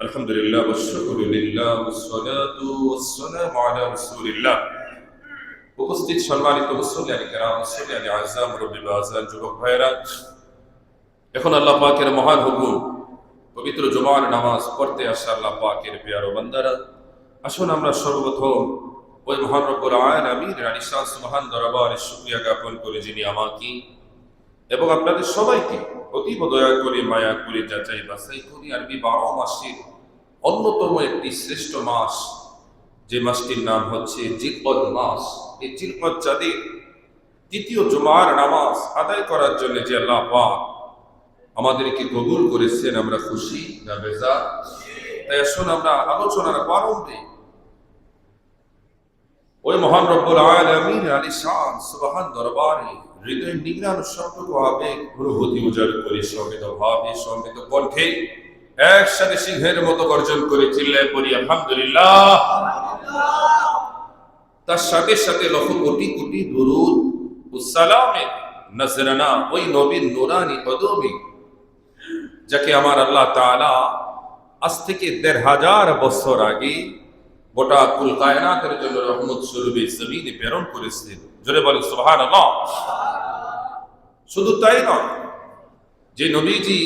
আলহামদুলিল্লাহ ওয়াশকুরুলিল্লাহ ওয়াসসালাতু ওয়াসসালামু আলা রাসূলিল্লাহ। উপস্থিত সম্মানিত মুসল্লিয়ান কিরাম, মুসল্লিয়ান আযম, মুরব্বি বাজার, যুবক ভাইরা, এখন আল্লাহ পাকের মহান হুকুম পবিত্র জুমার নামাজ পড়তে আসা আল্লাহ পাকের প্রিয় বান্দারা, আসুন আমরা সর্বপ্রথম ওই মহান রব্বুল আলামিনের আলিশান সুবহান দরবারে শুকরিয়া জ্ঞাপন করে, যিনি আমাকে এবং আপনাদের সবাইকে অতীব দয়া করে মায়া করে যাচাই বাছাই করে আরবি 12 মাসের অন্যতম একটি শ্রেষ্ঠ মাস, যে মাসটির নাম হচ্ছে জিলকদ মাস। এই জিলকদ চাঁদের দ্বিতীয় জুমার নামাজ আদায় করার জন্য যে আল্লাহ পাক আমাদেরকে কবুল করেছেন, আমরা খুশি না বেজার? তাই আসুন আমরা আলোচনার প্রারম্ভে ওই মহান রব্বুল আলামিনের আলিশান সুবহান দরবারে হৃদয় নিংড়ানো সবটুকু আবেগ অনুভূতি উজাড় করে সমবেত ভাবে সমবেত কণ্ঠে একসাথে সিংহের মতো গর্জন করে চিল্লায় পড়ি আলহামদুলিল্লাহ। তার সাথে সাথে লক্ষ কোটি কোটি দুরূদ ও সালামের নজরানা ওই নবীর নুরানি কদমে, যাকে আমার আল্লাহ তাআলা আজ থেকে ১৫০০ বছর আগে গোটা কুল কায়নাতের জন্য রহমত স্বরূপে জমিনে প্রেরণ করেছিলেন। জোরে বলেন সুবহানাল্লাহ। শুধু তাই নয়, যে নবীজি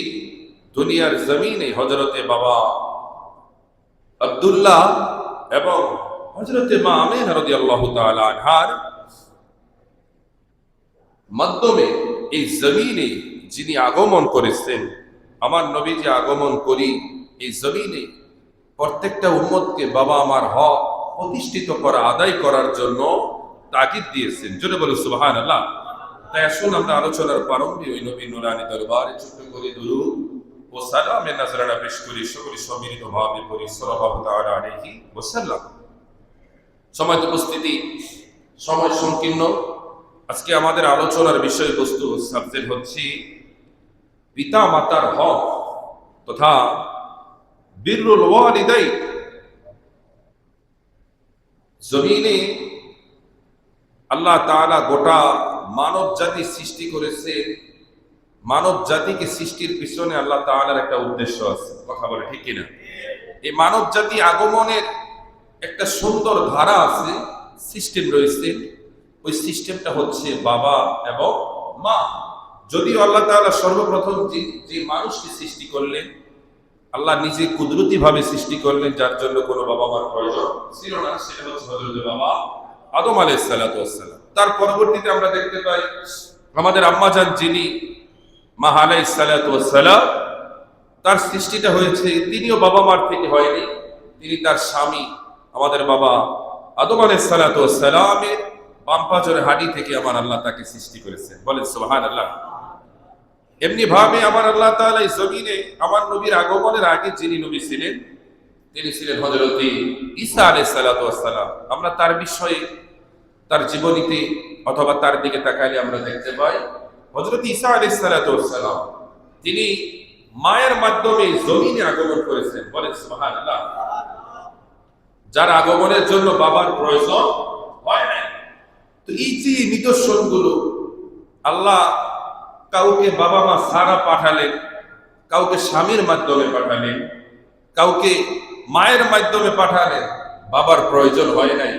দুনিয়ার জমিনে হযরতে বাবা আব্দুল্লাহ এবং হযরতে মা আমিনা রাদিয়াল্লাহু তাআলা আনহার মাধ্যমে এই জমিনে যিনি আগমন করেছেন, আমার নবীজি আগমন করি এই জমিনে প্রত্যেকটা উম্মতকে বাবা আমার হক প্রতিষ্ঠিত করা, আদায় করার জন্য তাগিদ দিয়েছেন। জোরে বলুন সুবহানাল্লাহ। তাই আসুন আমরা আলোচনার প্রারম্ভে ওই নবীর নুরানি দরবারে ছোট্ট করে দুরূদ ও সালামের নজরানা পেশ করি, সকলে সম্মিলিত ভাবে পড়ি সাল্লাল্লাহু তাআলা আলাইহি ওয়াসাল্লাম। সময় উপস্থিতি, সময় সংকীর্ণ। আজকে আমাদের আলোচনার বিষয়বস্তু সাবজেক্ট হচ্ছে পিতা মাতার হক তথা বিররুল ওয়ালিদাইন। জমিনে আল্লাহ তাআলা গোটা মানব জাতি সৃষ্টি করেছে। মানব জাতিকে সৃষ্টির পিছনে আল্লাহ তাআলার একটা উদ্দেশ্য আছে, কথা বলে ঠিক কিনা? এই মানব জাতি আগমনের একটা সুন্দর ধারা আছে, সিস্টেম রয়েছে। ওই সিস্টেমটা হচ্ছে বাবা এবং মা। যদিও আল্লাহ তাআলা সর্বপ্রথম যে মানুষকে সৃষ্টি করলেন, আল্লাহ নিজে কুদরতি ভাবে সৃষ্টি করলেন, যার জন্য কোনো বাবা মার প্রয়োজন ছিল না, সেটা হচ্ছে হযরত বাবা আদম আলাইহিস সালাতু ওয়াস সালাম। তার পরবর্তীতে আমরা দেখতে পাই আমাদের আম্মা জান যিনি মা আলাইহিস সালাতু ওয়াস সালাম, তার সৃষ্টিটা হয়েছে, তিনিও বাবা মার থেকে হয়নি, তিনি তার স্বামী আমাদের বাবা আদম আলাইহিস সালাতু ওয়াস সালামের বাম পাজরের হাড়ি থেকে আমার আল্লাহ তাকে সৃষ্টি করেছেন। বলেন সুবহানাল্লাহ। এমনি ভাবে আমার আল্লাহ তাআলা এই জমিনে আমার নবীর আগমনের আগে যিনি নবী ছিলেন, তিনি ছিলেন হযরত ঈসা আলাইহিস সালাতু ওয়াস সালাম। আমরা তার বিষয়ে, তার জীবনীতে অথবা তার দিকে তাকালে আমরা দেখতে পাই হযরত ঈসা আলাইহিস সালাতু ওয়াস সালাম তিনি মায়ের মাধ্যমে জমিনে আগমন করেছেন। বলেন সুবহানাল্লাহ। যার আগমনের জন্য বাবার প্রয়োজন হয় না। তো এই যে নিদর্শনগুলো আল্লাহ কাউকে বাবা মা ছাড়া পাঠালেন, কাউকে স্বামীর মাধ্যমে পাঠালেন, কাউকে মায়ের মাধ্যমে পাঠালেন, বাবার প্রয়োজন হয় নাই।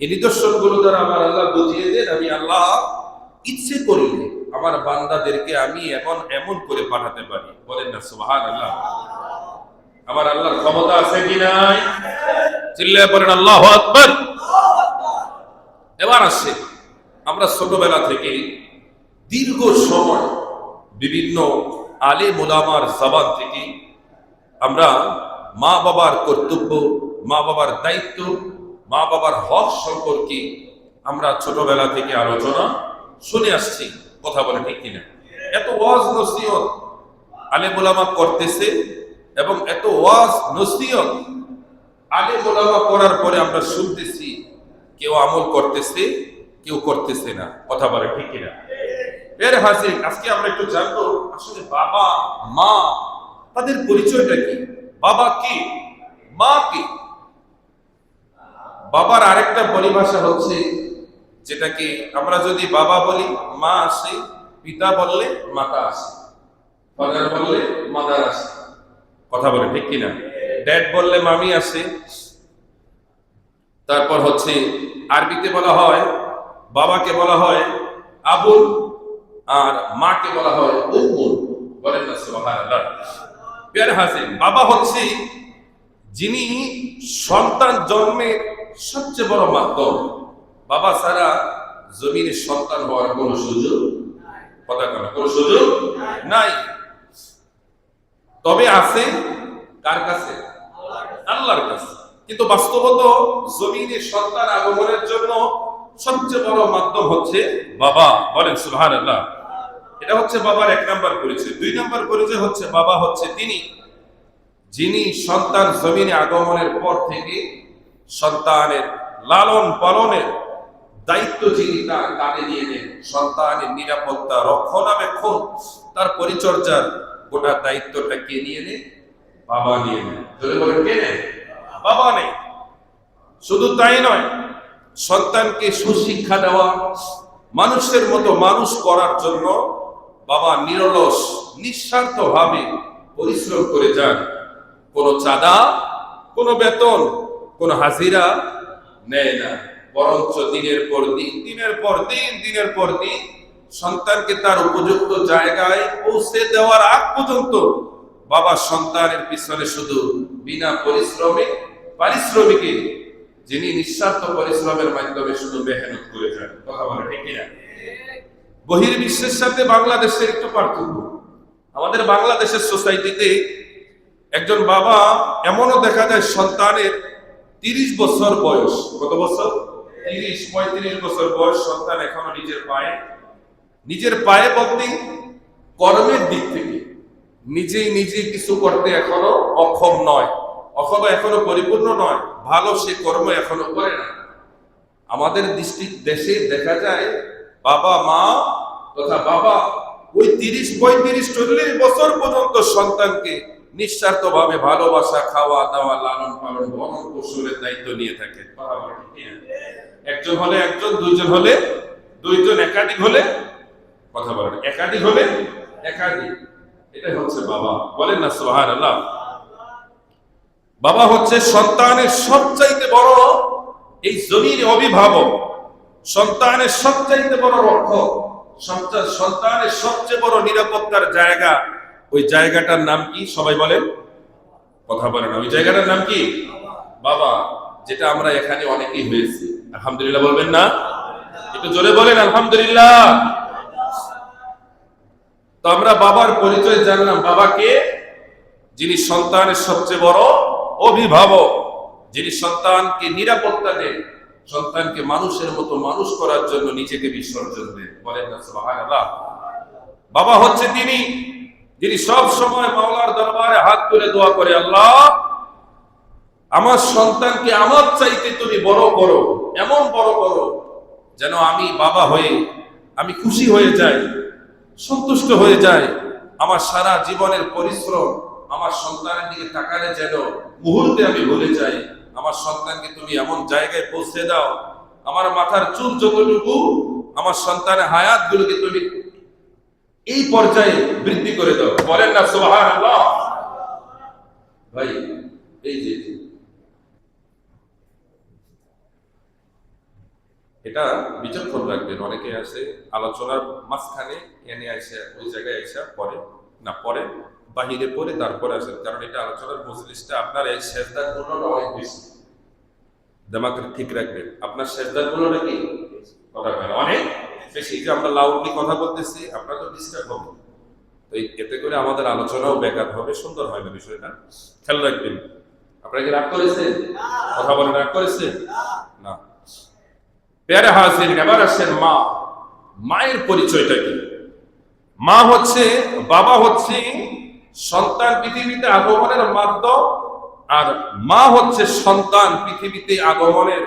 এই নিদর্শনগুলো দ্বারা আমার আল্লাহ বুঝিয়ে দেন, আমি আল্লাহ ইচ্ছে করলে আমার বান্দাদেরকে আমি এমন করে পাঠাতে পারি। বলেন না সুবহানাল্লাহ। আমার আল্লাহর ক্ষমতা আছে কি নাই? চিল্লায়ে পড়েন আল্লাহু আকবার। এবার আসে, আমরা ছোটবেলা থেকে দীর্ঘ সময় বিভিন্ন আলেম ওলামার জবান থেকে আমরা মা বাবার কর্তব্য, মা বাবার দায়িত্ব, মা বাবার হক সম্পর্কে আমরা ছোটবেলা থেকে আলোচনা শুনে আসছি। কথা বলে ঠিক কিনা? এত ওয়াজ নসিহত আলেম ওলামা করতেছে এবং এত ওয়াজ নসিহত আলেম ওলামা করার পরে আমরা শুনতেছি, কেউ আমল করতেছে, কেউ করতেছে না। কথা বলে ঠিক কিনা? এর হাসিল আজকে আমরা একটু জানবো আসলে বাবা মা তাদের পরিচয়টা কি, বাবা কি, মা কি। বাবার আরেকটা পরিভাষা হচ্ছে, যেটাকে আমরা যদি বাবা বলি মা আসে, পিতা বললে মাতা আসে, ফাদার বললে মাদার আসে। কথা বলে ঠিক কিনা? ড্যাড বললে মামি আসে, তারপর হচ্ছে আরবিতে বলা হয় বাবাকে বলা হয় আবুল, আর মাকে বলা হয় উম্মুল। বলেন না সুবহানাল্লাহ। প্রিয় হাজির, বাবা হচ্ছে যিনি সন্তান জন্মের সবচেয়ে বড় মাধ্যম। বাবা ছাড়া জমিনে সন্তান হওয়ার কোন সুযোগ, কথা বলে, কোন সুযোগ নাই। তবে আছে কার কাছে? আল্লাহর কাছে। কিন্তু বাস্তবত জমিনে সন্তান আগমনের জন্য সবচেয়ে বড় মাধ্যম হচ্ছে বাবা। বলেন সুবহানাল্লাহ। এটা হচ্ছে বাবার 1 নাম্বার পরিচয়। 2 নাম্বার পরিচয় হচ্ছে বাবা হচ্ছে তিনি যিনি সন্তান জমিনে আগমনের পর থেকে সন্তানের লালন পালনের দায়িত্ব যিনি তার কাঁধে নিয়ে নেন, সন্তানের নিরাপত্তা, রক্ষণাবেক্ষণ, তার পরিচর্যার গোটা দায়িত্বটা কে নিয়ে নেন? বাবা নিয়ে নেন। যদি বলেন কে নেন? বাবা নেই। শুধু তাই নয়, সন্তানকে সুশিক্ষা দেওয়া, মানুষের মতো মানুষ করার জন্য বাবা নিরলস নিঃস্বার্থভাবে পরিশ্রম করে যান। কোনো চাঁদা, কোনো বেতন, কোনো হাজিরা নেয় না, বরঞ্চ দিনের পর দিন সন্তানকে তার উপযুক্ত জায়গায় পৌঁছে দেওয়ার আগ পর্যন্ত বাবা সন্তানের পিছনে শুধু বিনা পারিশ্রমিকে যিনি নিঃস্বার্থ পরিশ্রমের মাধ্যমে শুধু মেহনত করে যান। কথা বলে ঠিক কিনা? বহির্বিশ্বের সাথে বাংলাদেশের একটু পার্থক্য। আমাদের বাংলাদেশের সোসাইটিতে একজন বাবা এমনও দেখা যায় সন্তানের 30 বছর বয়স, কত বছর? 30-35 বছর বয়স, সন্তান এখনো নিজের পায়ে বলতে কর্মের দিক থেকে নিজে কিছু করতে এখনো অক্ষম নয়, অথবা এখনো পরিপূর্ণ নয়, ভালো সে কর্ম এখনো করে না। আমাদের দেশে দেখা যায় বাবা মা তথা বাবা ওই 30-35-40 বছর পর্যন্ত সন্তানকে নিঃস্বার্থভাবে ভালোবাসা, খাওয়া দাওয়া, লালন পালন, ভরণ পোষণের দায়িত্ব নিয়ে থাকে। একজন হলে একজন, দুইজন হলে দুইজন, একাধিক হলে, কথা বলেন, একাধিক হলে একাধিক। এটাই হচ্ছে বাবা। বলেন না সুবহানাল্লাহ। বাবা হচ্ছে সন্তানের সবচাইতে বড় এই জমির অভিভাবক, সন্তানের সবচাইতে বড় রক্ষক, সন্তানের সবচেয়ে বড় নিরাপত্তার জায়গা। ওই জায়গাটার নাম কি? সবাই বলেন, কথা বলেন। ওই জায়গাটার নাম কি? বাবা। যেটা আমরা এখানে অনেকেই হয়েছি, আলহামদুলিল্লাহ বলবেন না? একটু জোরে বলেন আলহামদুলিল্লাহ। তো আমরা বাবার পরিচয় জানলাম। বাবাকে যিনি সন্তানের সবচেয়ে বড় অভিভাবক, যিনি সন্তানকে নিরাপত্তা দেন, সন্তানকে মানুষের মতো মানুষ করার জন্য নিজেকে বিসর্জন দেন। বলেন না সুবহানাল্লাহ। বাবা হচ্ছে তিনি যিনি সব সময় মাওলার দরবারে হাত তুলে দোয়া করে, আল্লাহ আমার সন্তানকে আমার চাইতে তুমি বড় করো, এমন বড় করো যেন আমি বাবা হয়ে আমি খুশি হয়ে যাই, সন্তুষ্ট হয়ে যাই। আমার সারা জীবনের পরিশ্রম আমার সন্তানের দিকে তাকালে যেন মুহূর্তে আমি ভুলে যাই। আমার সন্তানকে তুমি এমন জায়গায় পৌঁছে দাও, আমার মাথার চুল যতটুকু, আমার সন্তানের হায়াত গুলোকে তুমি এই পর্যায়ে বৃদ্ধি করে দাও। বলেন না সুবহানাল্লাহ। ভাই এই যে এটা বিচক্ষণ রাখবেন। অনেকে আছে আলোচনার মাঝখানে এনে আইসা ওই জায়গায় আইসা পড়ে না, পড়ে বাহিরে পড়ে তারপরে আসেন, কারণ এটা আলোচনার মজলিসটা আপনার এই সেজদার মূল্যটা অনেক বেশি। দিমাগ ঠিক রাখবেন, আপনার সেজদার মূল্যটা কি কথা বলেন অনেক বেশি। যে আমরা লাউডলি কথা বলতেছি, আপনার তো ডিস্টার্ব হবে, তো এতে করে আমাদের আলোচনাও ব্যাঘাত হবে, সুন্দর হয় না বিষয়টা। খেয়াল রাখবেন। আপনারা কি রাগ করেছেন? কথা বলেন, রাগ করেছেন না? প্যারে হাজির, এবার আসেন মা। মায়ের পরিচয়টা কি? মা হচ্ছে, বাবা হচ্ছে সন্তান পৃথিবীতে আগমনের মাধ্যম, আর মা হচ্ছে সন্তান পৃথিবীতে আগমনের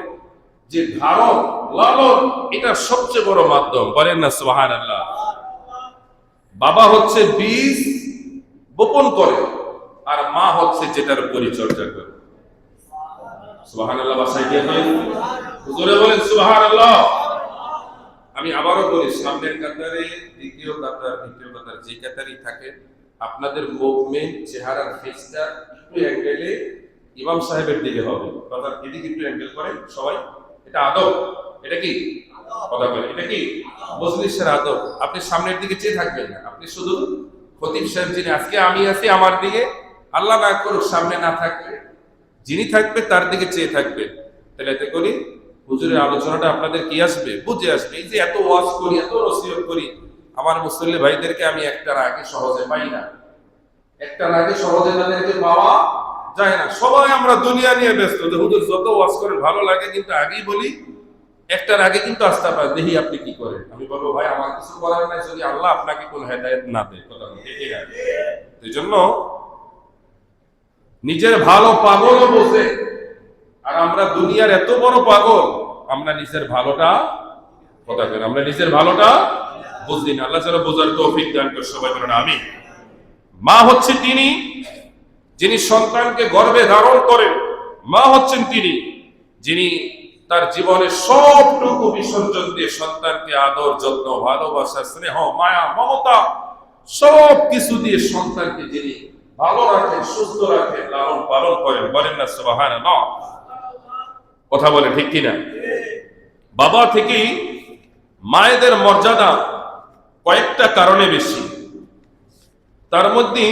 যে ধারণ, লালন, এটা সবচেয়ে বড় মাধ্যম। বলেন না সুবহানাল্লাহ। বাবা হচ্ছে বীজ বপন করে, আর মা হচ্ছে যেটার পরিচর্যা করে। সুবহানাল্লাহ। বাসায় গিয়ে জোরে বলেন সুবহানাল্লাহ। আমি আবারও বলি, সামনের কাতারে, দ্বিতীয় কাতার যে কাতারই থাকে, আপনাদের মুভমেন্ট, চেহারার ফেসটা একটু অ্যাঙ্গেলে ইমাম সাহেবের দিকে হবে, অর্থাৎ এদিকে একটু অ্যাঙ্গেল করেন সবাই। এটা আদব। এটা কি কথা বলেন? এটা কি মজলিসের আদব? আপনি সামনের দিকে চেয়ে থাকবেন না, আপনি শুধু খতিব সাহেব যিনি, আজকে আমি আছি আমার দিকে, আল্লাহ না করুক সামনে না থাকবে, যিনি থাকবে তার দিকে চেয়ে থাকবে। তাহলে এতে করি হুজুরের আলোচনাটা আপনাদের কি আসবে, বুঝে আসবে। এই যে এত ওয়াজ করি, এত নসিহত করি, আমার মুসল্লি ভাইদেরকে আমি একটার আগে সহজে পাই না, একটার আগে সহজে তাদেরকে পাওয়া যায় না। সবাই আমরা দুনিয়া নিয়ে ব্যস্ত, যে হুজুর যত ওয়াজ করে ভালো লাগে, কিন্তু আগেই বলি একটার আগে কিন্তু আস্থা পায়, দেখি আপনি কি করেন। আমি বলবো ভাই আমার কিছু করার নাই, যদি আল্লাহ আপনাকে কোন হেদায়েত না দেয়। কথা এই জন্য নিজের ভালো পাগলও বোঝে, আর আমরা দুনিয়ার এত বড় পাগল, আমরা নিজের ভালোটা কথা বলেন, আমরা নিজের ভালোটা বুঝি না। আল্লাহ যেন বোঝার তৌফিক দান করে, সবাই বলেন আমিন। মা হচ্ছে তিনি যিনি সন্তানকে গর্ভে ধারণ করেন। মা হচ্ছেন তিনি যিনি তার জীবনের সবটুকু বিসর্জন দিয়ে সন্তানকে আদর, যত্ন, ভালোবাসা, স্নেহ, মায়া, মমতা সব কিছু দিয়ে সন্তানকে যিনি ভালো রাখেন, সুস্থ রাখেন, লালন পালন করেন। বলেন না সুবহানাল্লাহ? কথা বলে ঠিক কিনা? বাবা থেকেই মায়েদের মর্যাদা কয়েকটা কারণে বেশি। তার মধ্যে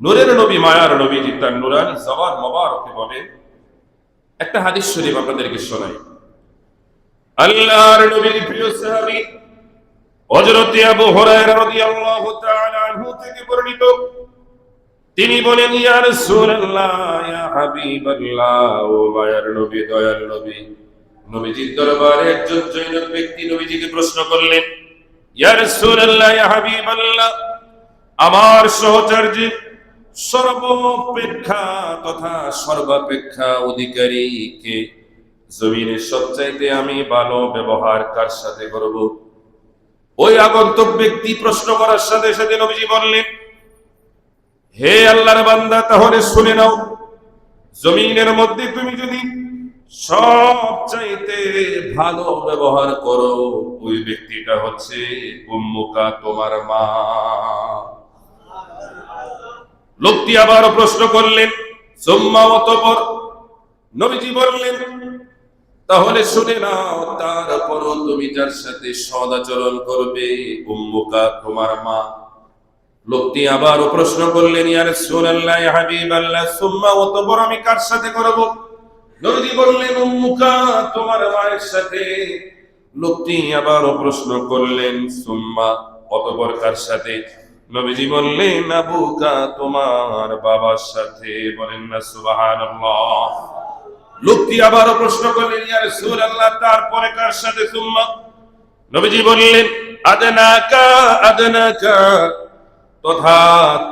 নূরের নবী, মায়ার নবীজি তার নুরানি জবান মোবারকে বলে, একটা হাদিস শরীফ আপনাদেরকে শোনাই। আল্লাহর নবীর প্রিয় সাহাবী হযরত আবু হুরায়রা রাদিয়াল্লাহু তাআলা আনহু থেকে বর্ণিত, তিনি বলেন, ইয়া রাসূলুল্লাহ, ইয়া হাবিবাল্লাহ, ও মায়ার নবী, দয়ার নবী। নবীজির দরবারে একজন জৈনক ব্যক্তি নবীজিকে প্রশ্ন করলেন, ইয়া রাসূলুল্লাহ, ইয়া হাবিবাল্লাহ, আমার সহচর্য সর্বাপেক্ষা তথা সর্বাপেক্ষা অধিকারী কে? জমিনের সবচাইতে আমি ভালো ব্যবহার কার সাথে করব? ওই আগন্তুক ব্যক্তি প্রশ্ন করার সাথে সাথে নবীজি বললেন, হে আল্লাহর বান্দা, তাহলে শুনে নাও, জমিনের মধ্যে তুমি যদি সবচাইতে ভালো ব্যবহার করো, ওই ব্যক্তিটা হচ্ছে উম্মুকা, তোমার মা। লোকটি আবারও প্রশ্ন করলেন, সুম্মা, অতঃপর? নবীজি বললেন, তাহলে শুনে নাও, তারপরও তুমি যার সাথে সদাচরণ করবে, উম্মুকা, তোমার মা। লোকটি আবারও প্রশ্ন করলেন, ইয়া রাসূলুল্লাহ, ইয়া হাবিবাল্লাহ, সুম্মা, অতঃপর আমি কার সাথে করব? নবীজি বললেন, উম্মুকা, তোমার মায়ের সাথে। লোকটি আবারও প্রশ্ন করলেন, সুম্মা, অতঃপর কার সাথে? নবীজি বললেন, আবুকা, তোমার বাবার সাথে। বলেন না সুবহানাল্লাহ? লোকটি আবারও প্রশ্ন করলেন, ইয়া রাসূলুল্লাহ, তারপরে কার সাথে? সুম্মা। নবীজি বললেন, আদনাকা, আদনাকা, তথা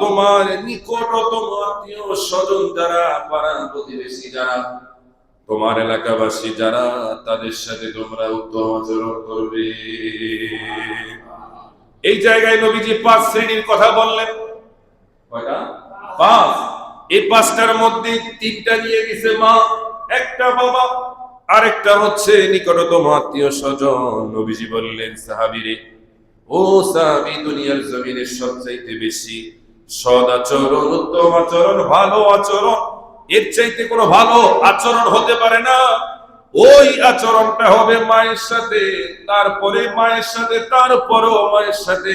তোমার নিকটতম আত্মীয় স্বজন যারা, পাড়া প্রতিবেশী যারা, তোমার এলাকাবাসী যারা, তাদের সাথে তোমরা উত্তম আচরণ করবে। এই জায়গায় নবীজি 5 শ্রেণীর কথা বললেন। কয়টা? 5। এই 5টার মধ্যে 3টা নিয়ে গেছে মা, একটা বাবা, আরেকটা হচ্ছে নিকটতম আত্মীয় স্বজন। নবীজি বললেন, সাহাবীরে, ও সাহাবী, দুনিয়ার জমিনে সবচাইতে বেশি সদ আচরণ, উত্তম আচরণ, ভালো আচরণ, এর চাইতে কোনো ভালো আচরণ হতে পারে না। ওই আচরণটা হবে মায়ের সাথে, তারপরে মায়ের সাথে, তারপরেও মায়ের সাথে,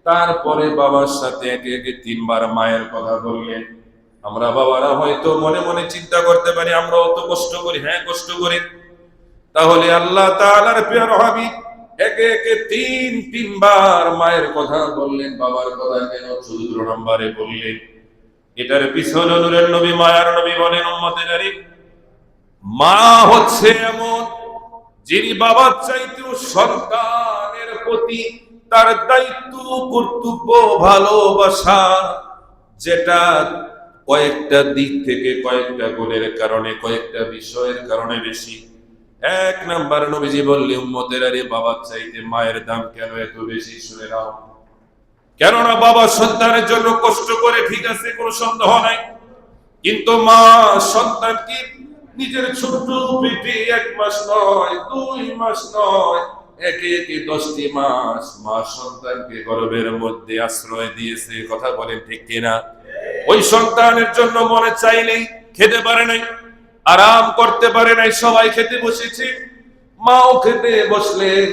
তারপরে বাবার সাথে। একে একে 3বার মায়ের কথা বললেন। আমরা বাবারা হয়তো মনে মনে চিন্তা করতে পারি, আমরা অত কষ্ট করি। হ্যাঁ, কষ্ট করি। তাহলে আল্লাহ তাআলার প্রিয় হাবিব একে একে 3বার মায়ের কথা বললেন, বাবার কথা কেন 14 নম্বরে বললেন? এটার পিছনে নূরের নবী, মায়ার নবী বলেন, উম্মতের, মা হচ্ছে এমন যিনি বাবার চাইতেও সন্তানের প্রতি তার দায়িত্ব, কর্তব্য, ভালোবাসা, যেটা কয়েকটা দিক থেকে, কয়েকটা গুণের কারণে, কয়েকটা বিষয়ের কারণে বেশি। 1 নাম্বার, নবীজি বললেন, উম্মতের, বাবার চাইতে মায়ের দাম কেন এত বেশি? শুনে নাও। কেননা বাবা সন্তানের জন্য কষ্ট করে, ঠিক আছে, কোনো সন্দেহ নাই, কিন্তু মা সন্তানকে নিজের ছোট্ট পেটে 1 মাস নয়, 2 মাস নয়, একে একে 10টি মাস মা সন্তানকে গর্ভের মধ্যে আশ্রয় দিয়েছে। কথা বলেন ঠিক কিনা? ওই সন্তানের জন্য মনে চাইলেই খেতে পারে নাই, আরাম করতে পারে নাই, সবাই খেতে বসেছে, মাও খেতে বসলেন।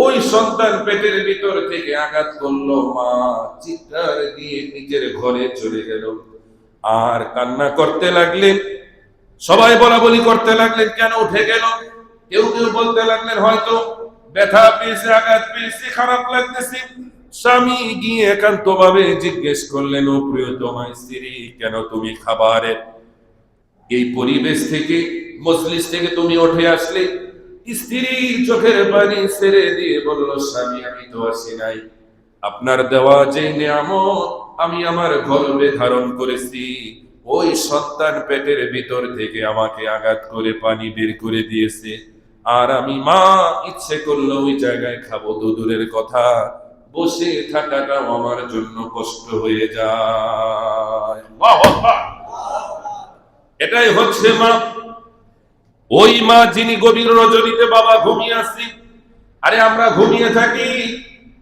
ওই সন্তান পেটের ভিতর থেকে আঘাত করলো, মা চিৎকার দিয়ে নিজের ঘরে চলে গেল আর কান্না করতে লাগলেন। সবাই বলা বলি করতে লাগলেন, কেন উঠে গেল? কেউ কেউ বলতে লাগলেন হয়তো ব্যথা পেয়েছে, আঘাত পেয়েছে, খারাপ লাগতেছে। স্বামী গিয়ে একান্ত ভাবে জিজ্ঞেস করলেন, ও প্রিয়তমা স্ত্রী, কেন তুমি খাবারের এই পরিবেশ থেকে, মজলিস থেকে তুমি উঠে আসলে? স্ত্রী চোখের পানি ছেড়ে দিয়ে বলল, স্বামী আমি তো আসি নাই, আপনার দেওয়া যে নিয়ামত আমি আমার গর্ভে ধারণ করেছি, ওই সন্তান পেটের ভিতর থেকে আমাকে আঘাত করে পানি বের করে দিয়েছে, আর আমি মা ইচ্ছে করলো ওই জায়গায় খাবো তো দূরের কথা, বসে থাকাটাও আমার জন্য কষ্ট হয়ে যায়। আল্লাহু আকবার। এটাই হচ্ছে মা। ওই মা যিনি গভীর রজনীতে বাবা ঘুমিয়ে আসি, আরে আমরা ঘুমিয়ে থাকি,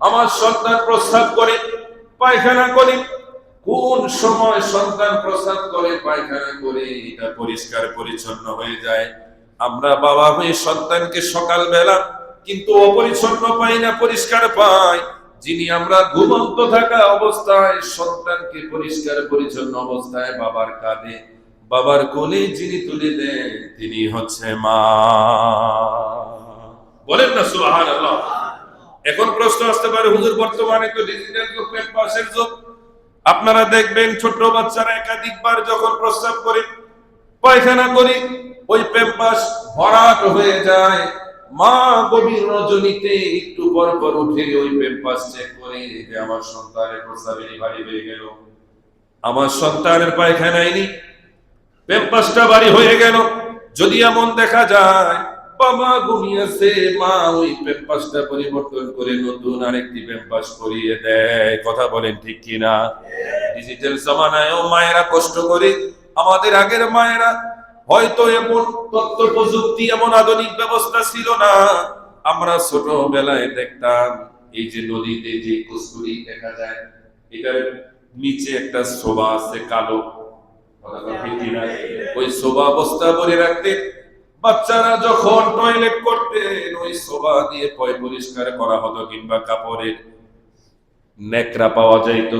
আমার সন্তান প্রস্রাব করে, পায়খানা করে, কোন সময় সন্তান প্রস্রাব করে, পায়খানা করে, এটা পরিষ্কার পরিচ্ছন্ন হয়ে যায়, আমরা বাবা হয়ে সন্তানকে সকালবেলা কিন্তু অপরিচ্ছন্ন পাই না, পরিষ্কার পাই। যিনি আমরা ঘুমন্ত থাকা অবস্থায় সন্তানকে পরিষ্কার পরিচ্ছন্ন অবস্থায় বাবার কাঁধে, বাবার কোলে যিনি তুলে দেন, তিনি হচ্ছে মা। বলেন না সুবহানাল্লাহ। এখন প্রশ্ন আসতে পারে, হুজুর বর্তমানে তো ডিজিটাল যুগ, প্যাম্পাসের যুগ, আপনারা দেখবেন ছোট বাচ্চারা একাধিকবার যখন প্রস্রাব করে, পায়খানা করে, ওই প্যাম্পাস ভরাট হয়ে যায়। মা গভীর রজনীতে একটু পর পর উঠে ওই প্যাম্পাস চেক করে যে আমার সন্তানের প্রস্রাবের ভারী হয়ে গেল, আমার সন্তানের পায়খানায় নি, প্যাম্পাসটা ভারী হয়ে গেল। যদি এমন দেখা যায় বাবা ঘুমিয়েছে, মা ওই প্যাম্পাসটা পরিবর্তন করে নতুন আরেকটি প্যাম্পাস করিয়ে দেয়। কথা বলেন ঠিক কিনা? ডিজিটাল জামানায়ও মায়েরা কষ্ট করে। আমাদের আগের মায়েরা হয়তো এমন তথ্য প্রযুক্তি, এমন আধুনিক ব্যবস্থা ছিল না। আমরা ছোটবেলায় দেখতাম এই যে নদীতে যে কস্তুরী দেখা যায়, এটার নিচে একটা শোভা আছে কালো, ওই শোভা বস্তা ভরে রাখতে, বাচ্চারা যখন টয়লেট করতেন ওই শোভা দিয়ে পয় পরিষ্কার করা হতো, কিংবা কাপড়ের নেকড়া পাওয়া যাইত।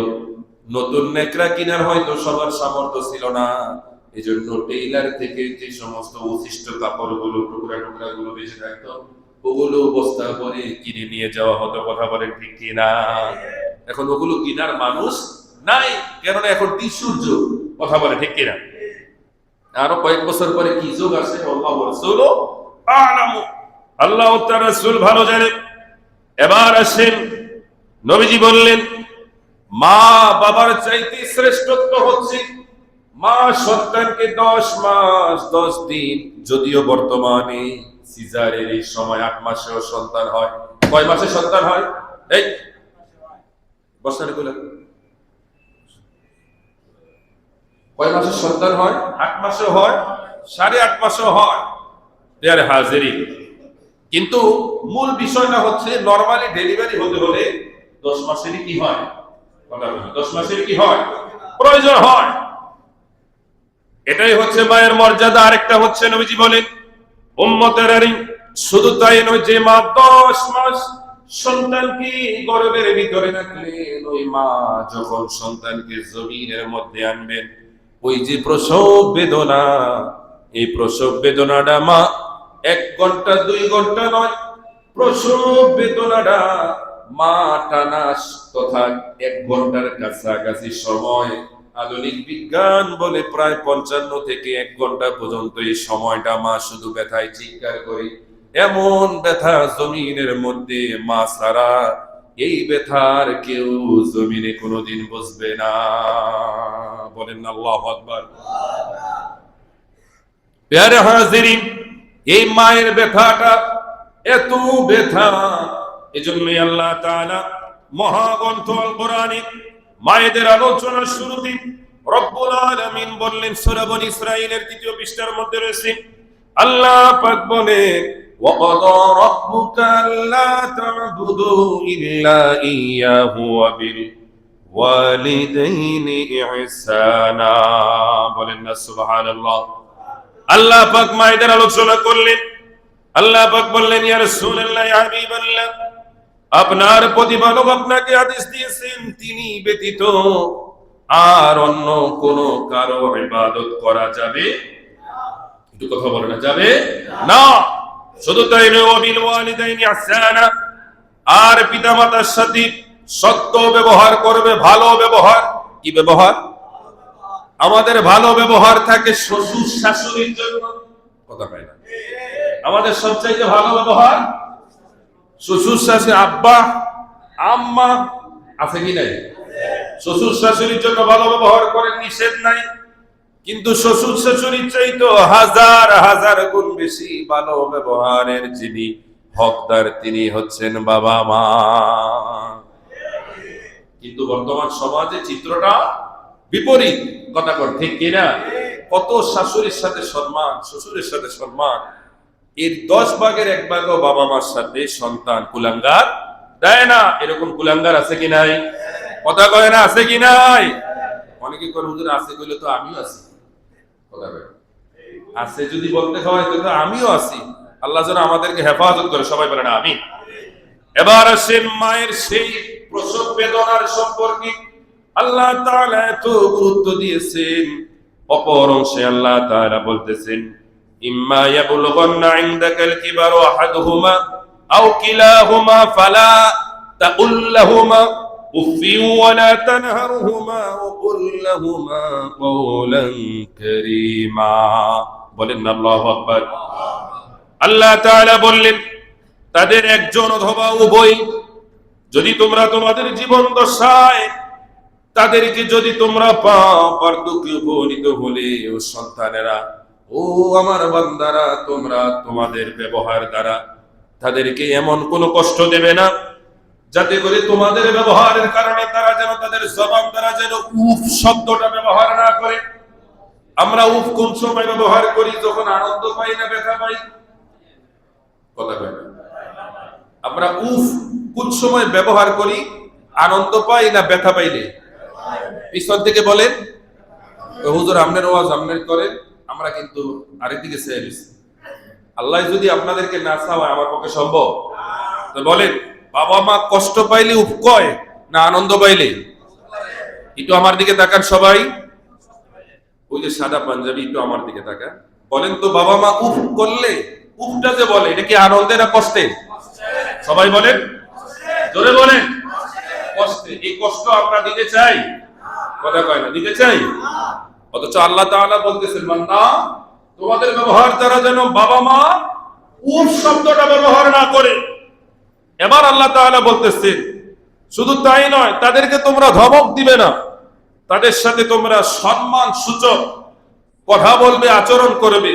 নতুন নেকড়া কিনার হয়তো সবার সামর্থ্য ছিল না, এজন্য টেইলার থেকে যে সমস্ত অবশিষ্ট কাপড়গুলো, টুকরা টুকরা গুলো বেঁচে থাকতো, ওগুলো বস্তা ভরে কিনে নিয়ে যাওয়া হতো। কথা বলেন ঠিক কিনা? এখন ওগুলো কিনার মানুষ নাই, কেননা এখন টিস্যুর যুগ। কথা বলে ঠিক কিনা? আরো কয়েক বছর পরে কি যুগ আসে আল্লাহ তার রাসূল ভালো জানেন। এবার আসেন, নবীজি বললেন মা বাবার চাইতে শ্রেষ্ঠত্ব হচ্ছে মা সন্তানকে 10 মাস 10 দিন, যদিও বর্তমানে সিজারের এই সময় 8 মাসেও সন্তান হয়। কয় মাসে সন্তান হয়? এই বসারে কইলা কয় মাসে সন্তান হয়? 8 মাসে হয়, 8.5 মাসে হয়। ইয়ারে হাজিরি, কিন্তু মূল বিষয়টা হচ্ছে নরমালি ডেলিভারি হতে হলে 10 মাসেরই কি হয়? 10 মাসের কি হয়? প্রয়োজন হয়। এটাই হচ্ছে মায়ের মর্যাদা। আরেকটা হচ্ছে নবীজি বলেন উম্মতের শুধু তাই নয়, যে মা 10 মাস সন্তানকে গর্ভের ভিতরে রাখলেন, ওই মা যখন সন্তানকে জমিনের মধ্যে আনবেন, ওই যে প্রসব বেদনা, এই প্রসব বেদনাটা মা 1 ঘন্টা 2 ঘন্টা নয়, প্রসব বেদনাটা মা টানা তথা 1 ঘন্টার কাছাকাছি সময়। আধুনিক বিজ্ঞান বলে প্রায় 55 থেকে 1 ঘন্টা পর্যন্ত এই সময়টা মা শুধু ব্যথায় চিৎকার করে। এমন ব্যথা জমিনের মধ্যে মা ছাড়া এই ব্যথার কেউ জমিনে কোনোদিন বুঝবে না। বলেন না আল্লাহু আকবার। প্যারে হাজিরিন, এই মায়ের ব্যথাটা এত ব্যথা, এজন্যই আল্লাহ তাআলা মহাগ্রন্থ আল কোরআনে মায়েদের আলোচনা শুরুতে রব্বুল আলামিন বললেন, সূরা বনী ইসরাঈলের 3য় পৃষ্ঠার মধ্যে রয়েছে, আল্লাহ পাক বলেন ওয়াকাদা রাব্বুকা আল্লা তা'বুদু ইল্লা ইয়্যাহু ওয়া বিল ওয়ালিদাইনি ইহসানা। বলেন না সুবহানাল্লাহ। আল্লাহ পাক মায়েদের আলোচনা করলেন। আল্লাহ পাক বললেন, ইয়া রাসূলুল্লাহ, ইয়া হাবিবাল্লাহ, আপনার প্রতিপালক আপনাকে আদেশ দিয়েছেন তিনি ব্যতীত আর অন্য কোন কারো ইবাদত করা যাবে, একটু কথা বলে না, যাবে না। শুধু তাই নয়, ওয়াবিল ওয়ালিদাইনি ইহসানা, আর পিতামাতার সাথে সত্য ব্যবহার করবে, ভালো ব্যবহার। কি ব্যবহার? আমাদের ভালো ব্যবহার থাকে শ্বশুর শাশুড়ির জন্য, কথা পাই না, আমাদের সবচাইতে ভালো ব্যবহার শ্বশুর শাশুড়ি, আব্বা আম্মা, আছে কি নাই? শ্বশুর শাশুড়ির জন্য ভালো ব্যবহার করেন, নিষেধ নাই। কিন্তু শ্বশুর শাশুড়ির চাইতে হাজার হাজার গুণ বেশি ভালো ব্যবহারের যিনি হকদার তিনি হচ্ছেন বাবা মা। কিন্তু বর্তমান সমাজে চিত্রটা বিপরীত, কথা কর ঠিক কিনা? কত শাশুড়ির সাথে সম্মান, শ্বশুরের সাথে সম্মান, এর 10 ভাগের 1 ভাগও বাবা মার সাথে সন্তান কুলাঙ্গার দেয় না। এরকম কুলাঙ্গার আছে কি নাই? কথা কয় না, আছে কি নাই? অনেকে করে হুজুর আছে কইলে তো আমিও আছি, কথা কয় আছে যদি বলতে হয় তো আমিও আছি। আল্লাহ যেন আমাদেরকে হেফাজত করে, সবাই বলেন আমিন। এবার আসেন মায়ের সেই প্রসব বেদনার সম্পর্কে আল্লাহ তাআলা এত গুরুত্ব দিয়েছেন। অপর অংশে আল্লাহ তাআলা বলতেছেন, ইম্মা ইয়াবলুগান্না ইনদাকাল কিবারু আহাদুহুমা আও কিলাহুমা ফালা তাকুল লাহুমা উফিন ওয়া লা তানহারহুমা ওয়া কুল লাহুমা কওলান কারীমা। বলেন আল্লাহু আকবার। আল্লাহ তাআলা বললেন, তাদের একজন অথবা উভয় যদি তোমরা তোমাদের জীবন দশায় তাদেরকে যদি তোমরা পাও বার্ধক্যে উপনীত হলে, ও সন্তানেরা, ও আমার বান্দারা, তোমরা তোমাদের ব্যবহার দ্বারা তাদেরকে এমন কোনো কষ্ট দেবে না যাতে করে তোমাদের ব্যবহারের কারণে তারা যেন তাদের জবান দ্বারা যেন উফ শব্দটা ব্যবহার না করে। আমরা উফ কোন সময় ব্যবহার করি? যখন আনন্দ পাই না ব্যথা পাই? কথা কয় না। আমরা উফ কোন সময় ব্যবহার করি? আনন্দ পাই না ব্যথা পাইলে? পিছন থেকে বলেন, হুজুর আপনার ওয়াজ আপনার করেন, আমরা কিন্তু আরেকদিকে চেয়ে নিছি। আল্লাহ যদি আপনাদেরকে না চাওয়ায় আমার পক্ষে সম্ভব? তো বলেন, বাবা মা কষ্ট পাইলে উফ কয় না আনন্দ পাইলে? একটু আমার দিকে তাকান সবাই, ওই যে সাদা পাঞ্জাবি, একটু আমার দিকে তাকান। বলেন তো, বাবা মা উফ করলে উফটা যে বলে এটা কি আনন্দে না কষ্টে? সবাই বলেন, জোরে বলেন, কষ্টে। এই কষ্ট আমরা দিতে চাই? কথা কয় না, দিতে চাই। অথচ আল্লাহ তাআলা বলতেছেন, বান্দা তোমাদের ব্যবহার দ্বারা যেন বাবা মা উফ শব্দটা ব্যবহার না করে। এবার আল্লাহ তাআলা বলতেছেন, শুধু তাই নয়, তাদেরকে তোমরা ধমক দিবে না, তাদের সাথে তোমরা সম্মান সূচক কথা বলবে, আচরণ করবে।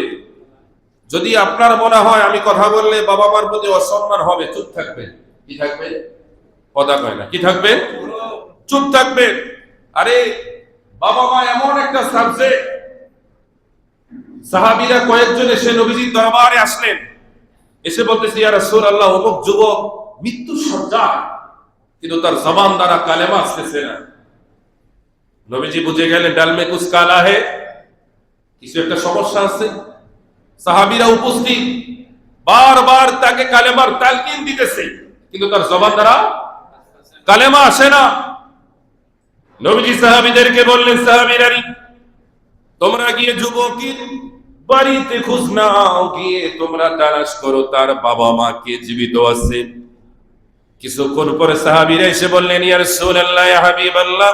যদি আপনার মনে হয় আমি কথা বললে বাবা মার প্রতি অসম্মান হবে, চুপ থাকবে। কি থাকবে? কথা কয় না, কি থাকবে? চুপ থাকবে। আরে বাবা মা এমন একটা সাবজেক্ট, সাহাবীরা কয়েকজন এসে নবীজির দরবারে আসলেন, এসে বলতেছে, ইয়া রাসূলুল্লাহ, অমুক যুবক মৃত্যু সজ্জায়, কিন্তু তার জবান দ্বারা কালেমা আসতেছে না। নবীজি বুঝে গেলেন, ডাল মে কুছ কালা হে, কিছু একটা সমস্যা আছে। সাহাবীরা উপস্থিত, বারবার তাকে কালেমার তালকিন দিতেছে, কিন্তু তার জবান দ্বারা কালেমা আসে না। নবীজি সাহাবীদেরকে বললেন, সাহাবীরানি, তোমরা গিয়ে যুবকের বাড়িতে খোঁজ নাও, গিয়ে তোমরা তালাশ করো তার বাবা মা কে জীবিত আছে। কিছুক্ষণ পরে সাহাবীরা এসে বললেন, ইয়া রাসূলুল্লাহ, ইয়া হাবিবাল্লাহ,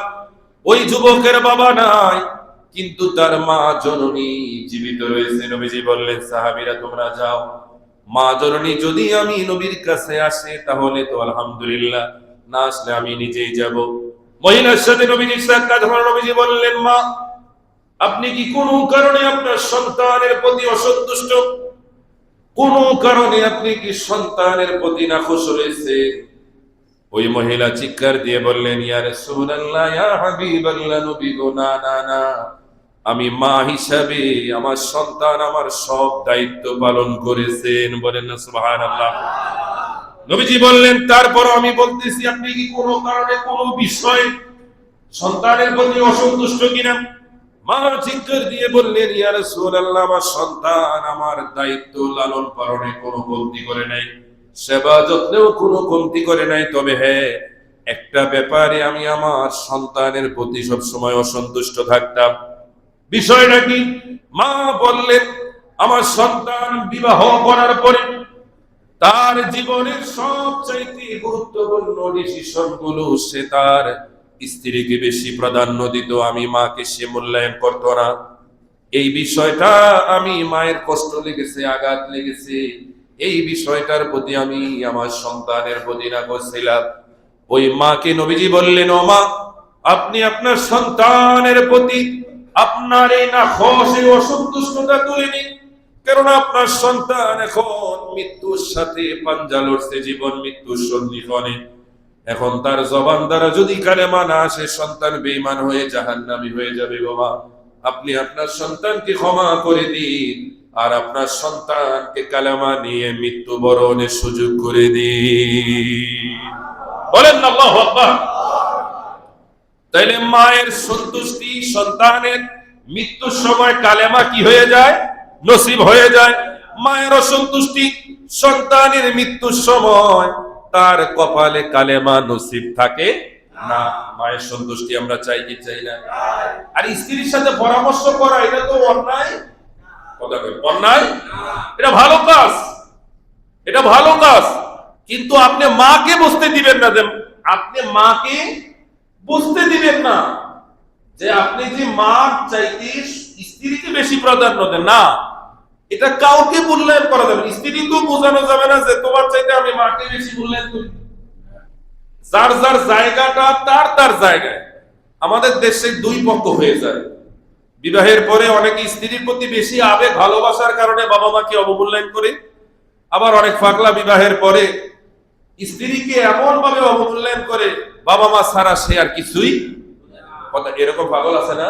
ওই যুবকের বাবা নাই, কিন্তু তার মা জননী জীবিত রয়েছে। নবীজি বললেন, সাহাবীরা তোমরা যাও, মা জননী যদি আমি নবীর কাছে আসে তাহলে তো আলহামদুলিল্লাহ, না আসলে আমি নিজেই যাব। মহিলার সাথে নবীজির সাক্ষাৎ হলো। নবীজি বললেন, মা আপনি কি কোনো কারণে আপনার সন্তানের প্রতি অসন্তুষ্ট? কোনো কারণে আপনি কি সন্তানের প্রতি নাখুশ রয়েছে? ওই মহিলা চিৎকার দিয়ে বললেন, ইয়া রাসূলুল্লাহ, ইয়া হাবিবাল্লাহ, নবী গো, না না না, আমি মা হিসাবে আমার সন্তান আমার সব দায়িত্ব পালন করেছেন। বলেন না সুবহানাল্লাহ। নবীজি বললেন, তারপর আমি বলতেছি, আপনি কি কোনো কারণে কোনো বিষয় সন্তানের প্রতি অসন্তুষ্ট কিনা? মা চিৎকার দিয়ে বললেন, ইয়া রাসূলুল্লাহ, আমার সন্তান আমার দায়িত্ব লালন পালনে কোনো কমতি করে নাই, সেবা যত্নেও কোনো কমতি করে নাই, তবে হ্যাঁ, একটা ব্যাপারে আমি আমার সন্তানের প্রতি সবসময় অসন্তুষ্ট থাকতাম। বিষয়টা কি? মা বললেন, আমার সন্তান বিবাহ করার পরে তার জীবনের সবচাইতে গুরুত্বপূর্ণ ডিসিশন গুলো সে তার স্ত্রীকে বেশি প্রাধান্য দিত, আমি মাকে সে মূল্যায়ন করতো না। এই বিষয়টা আমি মায়ের কষ্ট লেগেছে, আঘাত লেগেছে, এই বিষয়টার প্রতি আমি আমার সন্তানের প্রতি না করছিলাম। ওই মাকে নবীজি বললেন, ও মা, আপনি আপনার সন্তানের প্রতি আপনার এই নাখোশে অসন্তুষ্টতা তুলে নিন, কেননা আপনার সন্তান এখন মৃত্যুর সাথে পাঞ্জা লড়ছে, জীবন মৃত্যুর সন্ধিক্ষণে। এখন তার জবান দ্বারা যদি কালেমা না আসে, সন্তান বেঈমান হয়ে জাহান্নামী হয়ে যাবে। বাবা, আপনি আপনার সন্তানকে ক্ষমা করে দিন, আর আপনার সন্তানকে কালেমা নিয়ে মৃত্যুবরণের সুযোগ করে দিন। বলেন না আল্লাহু আকবার। তাইলে মায়ের সন্তুষ্টি সন্তানের মৃত্যুর সময় কালেমা কি হয়ে যায়? নসিব হয়ে যায়। মায়ের অসন্তুষ্টি সন্তানের মৃত্যুর সময় তার কপালে কালেমা নসিব থাকে না। মায়ের সন্তুষ্টি আমরা চাই কি চাই না? আর স্ত্রীর সাথে পরামর্শ করা, এটা তো অন্যায় কথা বলে, অন্যায়? এটা ভালো কাজ, এটা ভালো কাজ, কিন্তু আপনি মাকে বুঝতে দিবেন না, আপনি মাকে বুঝতে দিবেন না যে আপনি যে মা চাইতে স্ত্রীকে বেশি প্রাধান্য দেন না। এটা কাউকে মূল্যায়ন করা যাবে না, স্ত্রীকেও বোঝানো যাবে না যে তোমার চাইতে আমি মাকে বেশি মূল্যায়ন করি। যার যার জায়গাটা তার তার জায়গায়। আমাদের দেশে দুই পক্ষ হয়ে যায়। বিবাহের পরে অনেকে স্ত্রীর প্রতি বেশি আবেগ ভালোবাসার কারণে বাবা মাকে অবমূল্যায়ন করে, আবার অনেক পাগলা বিবাহের পরে স্ত্রীকে এমন ভাবে অবমূল্যায়ন করে বাবা মা ছাড়া সে আর কিছুই কথা। এরকম পাগল আছে না?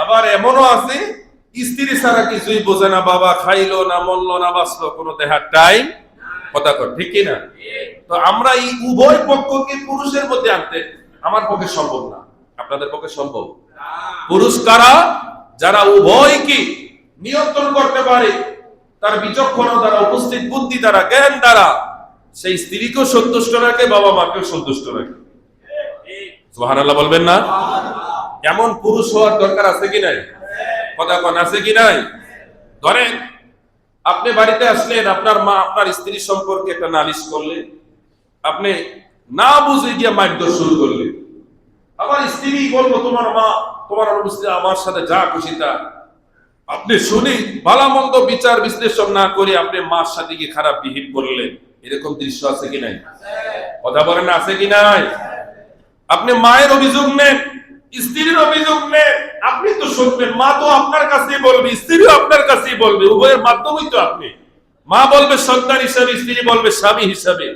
আবার এমনও আছে স্ত্রী ছাড়া কিছুই বোঝে না, বাবা খাইলো না, মরলো না, বাঁচলো, কোনো দেহার টাইম কথা কর, ঠিক কিনা? তো আমরা এই উভয় পক্ষকে পুরুষের মধ্যে আনতে আমার পক্ষে সম্ভব না। আপনাদের পক্ষে সম্ভব? পুরুষ কারা? যারা উভয়কে নিয়ন্ত্রণ করতে পারে, তার বিচক্ষণতা দ্বারা, উপস্থিত বুদ্ধি দ্বারা, জ্ঞান দ্বারা সেই স্ত্রীকেও সন্তুষ্ট রাখে, বাবা মাকেও সন্তুষ্ট রাখে। সুবহানাল্লাহ বলবেন না? এমন পুরুষ হওয়ার দরকার আছে কি নাই? কথা কোন আছে কি নাই? ধরেন আপনি বাড়িতে আসলেন, আপনার মা আপনার স্ত্রী সম্পর্কে একটা নালিশ করলেন, আপনি না বুঝে গিয়ে মারধর শুরু করলেন। আমার স্ত্রী বলবো, তোমার মা তোমার অনুপস্থিতি আমার সাথে যা খুশি তা। আপনি শুনি ভালো মন্দ বিচার বিশ্লেষণ না করে আপনি মার সাথে গিয়ে খারাপ বিহেভ করলেন। এরকম দৃশ্য আছে কি নাই? কথা বলেন না, আছে কি নাই? আপনি মায়ের অভিযোগ নেন, স্ত্রীর অভিযোগ নেন, আপনি তো শুনবেন। মা তো আপনার কাছেই বলবে, স্ত্রীও আপনার কাছেই বলবে, উভয়ের মাধ্যমেই তো আপনি। মা বলবে সন্তান হিসাবে, স্ত্রী বলবে স্বামী হিসাবে,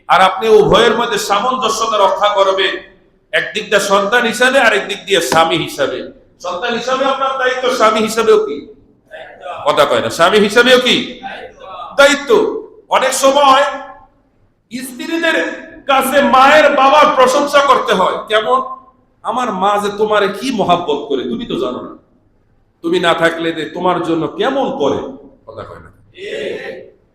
আর আপনি উভয়ের মধ্যে সামঞ্জস্যতা রক্ষা করবে। একদিক দিয়ে সন্তান হিসাবে, আরেক দিক দিয়ে স্বামী হিসাবে। সন্তান হিসাবে আপনার দায়িত্ব, স্বামী হিসাবেও কি কথা কয় না? স্বামী হিসাবেও কি দায়িত্ব? অনেক সময় স্ত্রীদের কাছে মায়ের বাবার প্রশংসা করতে হয়। কেমন? আমার মা যে তোমারে কি মহাব্বত করে তুমি তো জানো না, তুমি না থাকলে যে তোমার জন্য কেমন করে, কথা কয় না?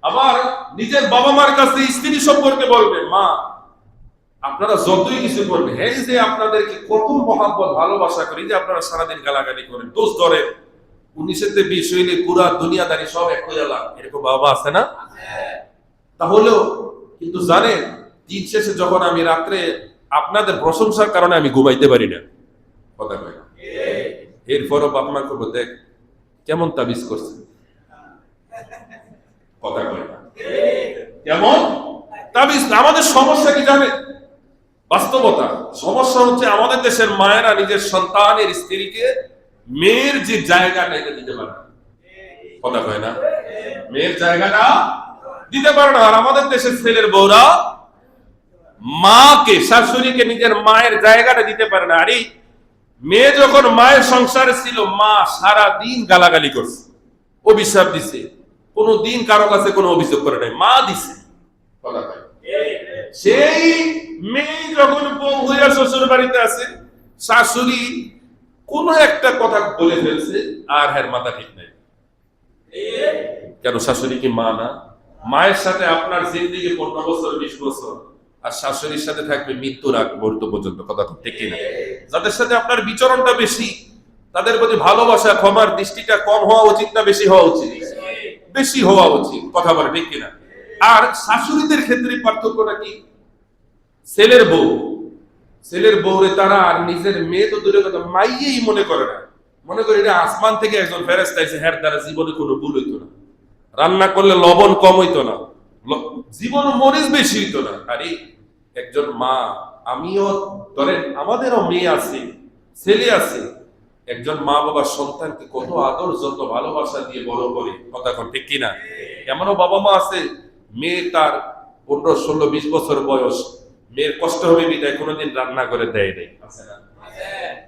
আবার নিজের বাবা মার কাছে স্ত্রী সম্পর্কে বলবে, মা আপনারা যতই কিছু করবে, হ্যাঁ যে আপনাদেরকে কত মহাব্বত ভালোবাসা করি, যে আপনারা সারাদিন গালাগালি করেন, দোষ ধরেন, 19-তে 20 হইলে পুরা দুনিয়াদারি সব এক হয়ে গেল। এরকম বাবা আছে না? তাহলেও কিন্তু জানেন, দিন শেষে যখন আমি রাত্রে আপনাদের প্রশংসার কারণে আমি ঘুমাইতে পারি না, কথা কয় না? এরপরও বাপ মা করবো, দেখ কেমন তাবিজ করছে, কথা কয় না? কেমন তাবিজ? আমাদের সমস্যা কি জানেন? বাস্তবতা সমস্যা হচ্ছে আমাদের দেশের মায়েরা নিজের সন্তানের স্ত্রীকে মেয়ের যে জায়গাটা এটা দিতে পারে না, কথা কয় না? মেয়ের জায়গাটা দিতে পারে না। আর আমাদের দেশের ছেলের বউরা মাকে, শাশুড়িকে নিজের মায়ের জায়গাটা দিতে পারে না। আরে মেয়ে যখন মায়ের সংসারে ছিল, মা সারা দিন গালাগালি করছে, অভিশাপ দিছে, কোনো দিন কারো কাছে কোনো অভিযোগ করে নাই, মা দিছে, কথা কয়। সেই মেয়ে যখন বউ হইয়া শ্বশুর বাড়িতে আছে, শাশুড়ি কোন একটা কথা বলে ফেলছে আর হ্যার মাথা ঠিক নাই। কেন? শাশুড়ি কি মা না? মায়ের সাথে আপনার জিন্দেগি 15 বছর 20 বছর, আর শাশুড়ির সাথে থাকবে মৃত্যুর আগ মুহূর্ত পর্যন্ত। কথা ঠিক কিনা? যাদের সাথে আপনার বিচরণটা বেশি, তাদের প্রতি ভালোবাসা ক্ষমার দৃষ্টিটা কম হওয়া উচিত না বেশি হওয়া উচিত? বেশি হওয়া উচিত। কথা বলে ঠিক কিনা? আর শাশুড়িদের ক্ষেত্রে পার্থক্যটা কি? ছেলের বউরে তারা আর নিজের মেয়ে তো দূরের কথা, মাইয়েই মনে করে না। মনে করে এটা আসমান থেকে একজন ফেরেশতা এসে হ্যার দ্বারা জীবনে কোনো ভুল হইতো না, রান্না করলে লবণ কম হইতো না, জীবনে মরিচ বেশি হইতো না। আরে একজন মা, আমিও ধরেন আমাদেরও মেয়ে আছে, ছেলে আছে, একজন মা বাবা সন্তানকে কত আদর যত্ন ভালোবাসা দিয়ে বড় করে। কথা কোন ঠিক কিনা? এমনও বাবা মা আছে, মেয়ে তার 15, 16, 20 বছর বয়স, মেয়ের কষ্ট হবে বিদায় কোনোদিন রান্না করে দেয় নাই। আছে না?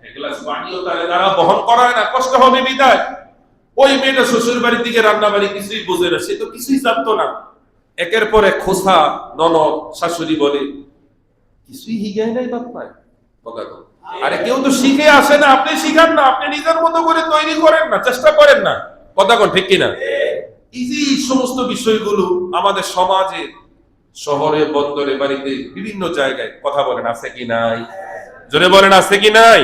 এক গ্লাস পানিও তারে দ্বারা বহন করা হয় না, কষ্ট হবে বিদায়। ওই মেয়েটা শ্বশুর বাড়ির দিকে রান্না বাড়ি কিছুই বোঝে না, সে তো কিছুই জানতো না। একের পর এক খোসা ননদ শাশুড়ি বলে কিছুই হিগায় নাই বাপ নাই। কথা কন। আরে কেউ তো শিখে আসে না, আপনি শিখান না, আপনি নিজের মতো করে তৈরি করেন না, চেষ্টা করেন না। কথা কন ঠিক কিনা? এই যে সমস্ত বিষয়গুলো আমাদের সমাজে, শহরে, বন্দরে, বাড়িতে, বিভিন্ন জায়গায়, কথা বলেন আছে কি নাই? জোরে বলেন আছে কি নাই?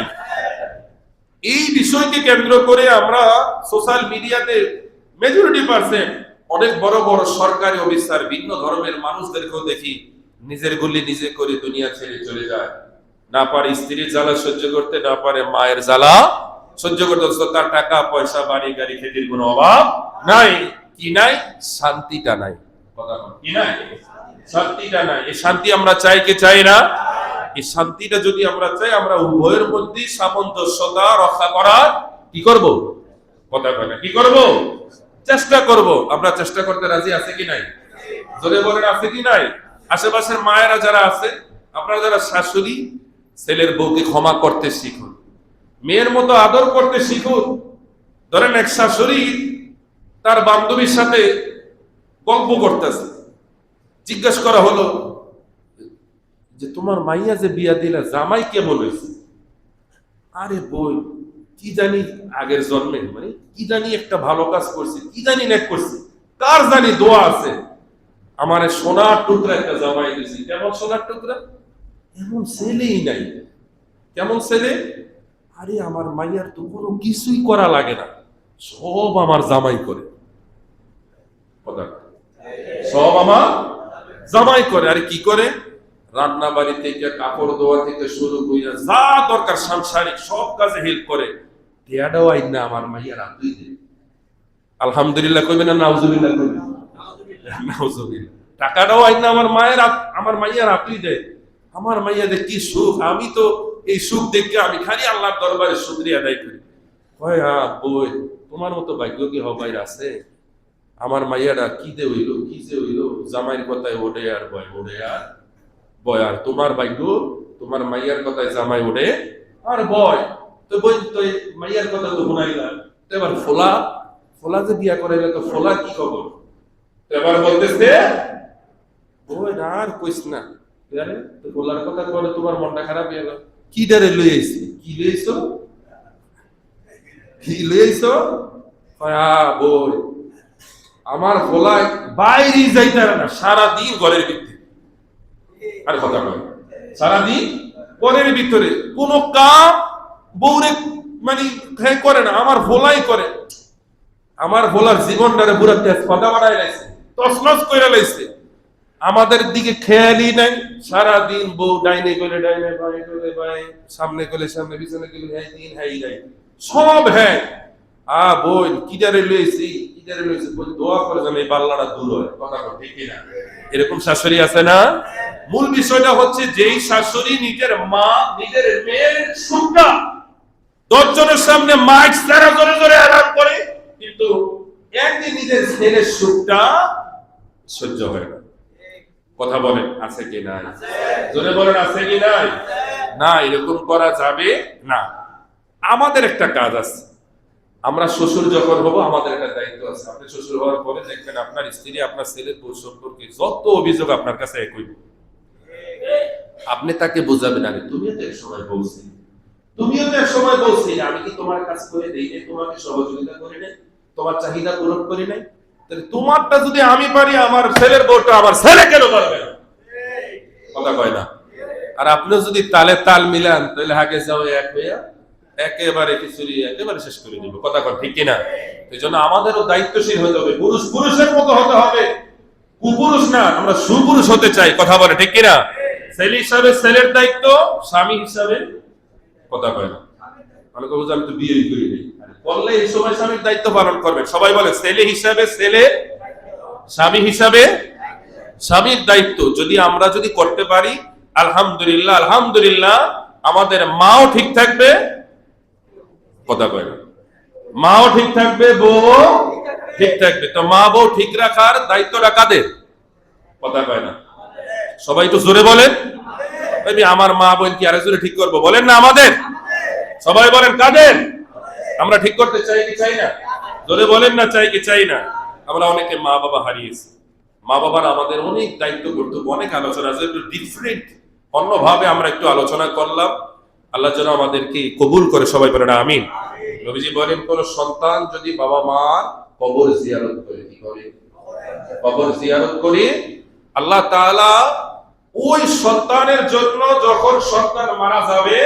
এই বিষয়কে কেন্দ্র করে আমরা সোশ্যাল মিডিয়াতে মেজরিটি পার্সেন্ট অনেক বড় বড় সরকারি অফিসার, ভিন্ন ধর্মের মানুষদেরকেও দেখি নিজের গুলি নিজে করে দুনিয়া ছেড়ে চলে যায়। না পারে স্ত্রীর জ্বালা সহ্য করতে, না পারে মায়ের জ্বালা সহ্য করতে। তার টাকা পয়সা বাড়ি গাড়ি খেতির কোনো অভাব নাই। কি নাই? শান্তিটা নাই। কথা বল, কি নাই? শান্তিটা নাই। এই শান্তি আমরা চাই কি চাই না? এই শান্তিটা যদি আমরা চাই, আমরা উভয়ের মধ্যে সামঞ্জস্যতা রক্ষা করার কি করব? কথা বলে কি করব? চেষ্টা করব। আমরা চেষ্টা করতে রাজি আছে কি নাই? জোরে বলেন আছে কি নাই? আশেপাশের মায়েরা যারা আছে, আপনারা যারা শাশুড়ি, ছেলের বউকে ক্ষমা করতে শিখুন, মেয়ের মতো আদর করতে শিখুন। ধরেন এক শাশুড়ি তার বান্ধবীর সাথে গল্প করতেছে, জিজ্ঞাসা করা হলো যে তোমার মাইয়া যে বিয়া দিলা জামাই কেমন হয়েছে? আরে বই কি জানি আগের জন্মে, মানে কি জানি একটা ভালো কাজ করছে, কি জানি নেক করছে, কার জানি দোয়া আছে, আমার সোনার টুকরা একটা জামাই দিয়েছি। কেমন সোনার টুকরা? এমন ছেলেই নাই। কেমন ছেলে? আরে আমার মাইয়ার তো কোনো কিছুই করা লাগে না, সব আমার জামাই করে। সব আমার জামাই করে। আরে কি করে? রান্না বাড়ি থেকে, কাপড় ধোয়া থেকে শুরু করে যা দরকার সাংসারিক সব কাজে হেল্প করে। টিয়াটাও আইন না আমার মাইয়ার হাতুই দেয়। আলহামদুলিল্লাহ কইবে না নাউজুবিল্লাহ কইবে? নাউজুবিল্লাহ। টাকাটাও আইন না আমার মাইয়ার হাতুই দেয়। আমার মাইয়াদের কি সুখ! আমি তো এই সুখ দেখে আমি খালি আল্লাহর দরবারে শুকরিয়া আদায় করি। হয় বই তোমার মতো ভাগ্য কি হবাই আছে? আমার মাইয়ারা কি দে হইলো, কি যে হইলো, জামাইয়ের কথায় ওঠে আর বয়, ওঠে আর বয়। আর তোমার ভাগ্য, তোমার মাইয়ার কথায় জামাই ওঠে আর বয়। তো বই তো মাইয়ার কথা তো শুনাইলাম, তো এবার ফোলা যে বিয়া করাইলে তো ফোলা কি খবর? তো এবার বলতেছে বই আর কইস না, তো ফোলার কথা বলে তোমার মনটা খারাপ হয়ে গেল। কি ডারে লই আইছি? কি লইছো? কি লইছো? বই আমার ফোলায় বাইরে যাইতে না, সারাদিন ঘরের ভিতরে। আর কথা বলে সারাদিন ঘরের ভিতরে কোন কাম বউরে মানে করে না, আমার ভোলাই করে। আমার ভোলার জীবনটারে পুরো তেজপাতা বানাই লাইছে, তছনছ করে লাইছে। আমাদের দিকে খেয়ালই নাই। সারাদিন বউ ডাইনে করে ডাইনে, বাই করে বাই, সামনে করে সামনে, পিছনে করে হ্যাঁ দিন হ্যাঁ নাই সব হ্যাঁ। বোন কিদারে লইছি, কিদারে লইছি বল, দোয়া করে যেন এই বাল্লাটা দূর হয়। কথা ঠিক না? এরকম শাশুড়ি আছে না? মূল বিষয়টা হচ্ছে যেই শাশুড়ি নিজের মা, নিজের মেয়ের সুখটা 10 জনের সামনে মাইক ছাড়া জোরে জোরে আরাম করে, কিন্তু একদিন নিজের ছেলের সুখটা সহ্য হয় না। কথা বলেন আছে কি নাই? জোরে বলেন আছে কি নাই? না, এরকম করা যাবে না। আমাদের একটা কাজ আছে, আমরা শ্বশুর যখন হব আমাদের একটা দায়িত্ব আছে। আপনি শ্বশুর হওয়ার পরে দেখবেন আপনার স্ত্রী আপনার ছেলের বউ সম্পর্কে যত অভিযোগ আপনার কাছে একই। আপনি তাকে বোঝাবেন, আরে তুমি তো এক সময় বলছি তুমিও তো এক সময় বলছিলে আমি কি তোমার কাজ করে দেই নাই, তোমাকে সহযোগিতা করি নাই, তোমার চাহিদা পূরণ করি নাই, তাহলে তোমারটা যদি আমি পারি আমার ছেলের বউটা আমার ছেলে কেন পারবে না? কথা কয় না। আর আপনিও যদি তালে তাল মিলান তাহলে আগে যাও এক হইয়া একেবারে খিচুড়ি একেবারে শেষ করে দিব। কথা কয় ঠিক কিনা? এই জন্য আমাদেরও দায়িত্বশীল হতে হবে, পুরুষ পুরুষের মতো হতে হবে, কুপুরুষ না, আমরা সুপুরুষ হতে চাই। কথা বলে ঠিক কিনা? ছেলে হিসাবে ছেলের দায়িত্ব, স্বামী হিসাবে কথা কয় না, আমি তো বিয়ে করি নাই, করলে এই সময় স্বামীর দায়িত্ব পালন করবেন। সবাই বলে ছেলে হিসাবে ছেলে, স্বামী হিসাবে স্বামীর দায়িত্ব যদি আমরা যদি করতে পারি, আলহামদুলিল্লাহ আলহামদুলিল্লাহ, আমাদের মাও ঠিক থাকবে। কথা কয় না, মাও ঠিক থাকবে, বউ ঠিক থাকবে। তো মা বউ ঠিক রাখার দায়িত্বটা কাদের? কথা কয় না, সবাই তো জোরে বলেন। আমার মা বোন কি আরেকজনে ঠিক করবো? বলেন না আমাদের। সবাই বলেন কাদের? আমরা ঠিক করতে চাই কি চাই না? জোরে বলেন না, চাই কি চাই না? আমরা অনেকে মা বাবা হারিয়েছি, মা বাবার আমাদের অনেক দায়িত্ব কর্তব্য, অনেক আলোচনা আছে, একটু ডিফারেন্ট অন্যভাবে আমরা একটু আলোচনা করলাম। আল্লাহ যেন আমাদেরকে কবুল করে। সবাই বলেন আমিন। নবীজি বলেন কোন সন্তান যদি বাবা মার কবর জিয়ারত করে, কি করে? কবর জিয়ারত করে আল্লাহ তাআলা ওই সন্তানের জন্য যখন সন্তান মারা যাবে,